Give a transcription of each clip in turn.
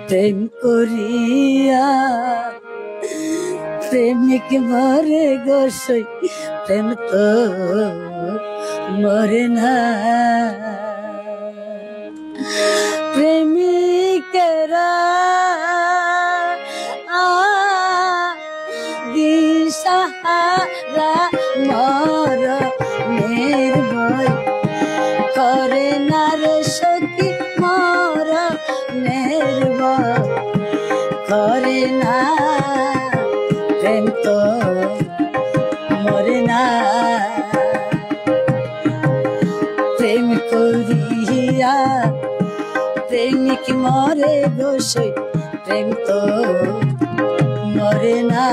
প্রেম করিয়া প্রেমিক মরে গোসই, প্রেম তো মরে না। প্রেমিকেরা দিশাহারা মরণের ভয় করে না রে সখী, মরণের ভয় করে না। প্রেম তো মরে না। প্রেম করিয়া প্রেমিক মরে গোসই, প্রেম তো মরে না।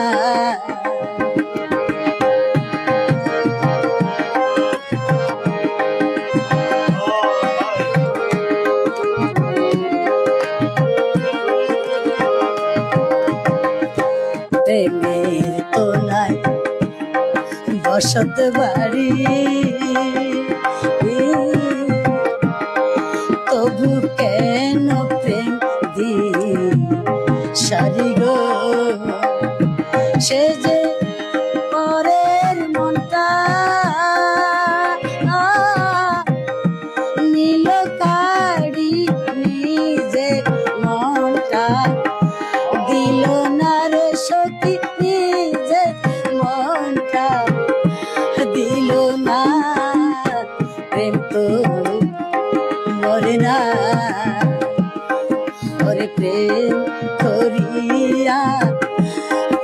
প্রেমের তো নাই বসত বাড়ি, তবু কেন প্রেম দি সারি গো। সে যে পরের মনটা নীল কাড়ি, নিজে মনটা দিল না রে সখী, নিজে মনটা দিল না। প্রেম তো মরে না। ওরে প্রেম করিয়া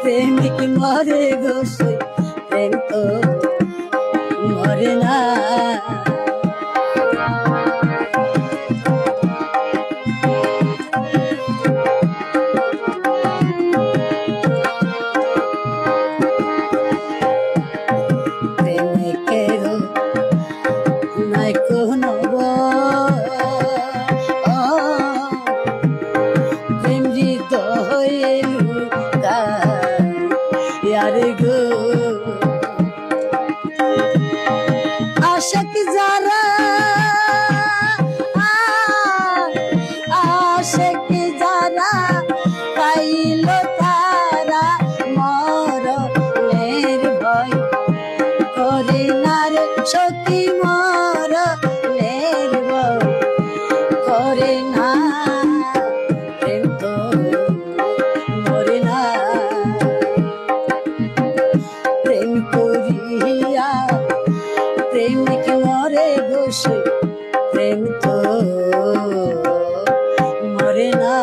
প্রেমিক মরে গোসই, প্রেম তো মরে না। প্রেমিকেরও নাই কোনো প্রেম হৃদয়ে লুকায় গো। আশাক যারা আশাক যারা পাইল তারা মরণের ভয় করে না রে সখী, মরণের ভয় করে না। প্রেম তো মরে না। প্রেম করিয়া প্রেমিক মরে গোসই, প্রেম তো মরে না।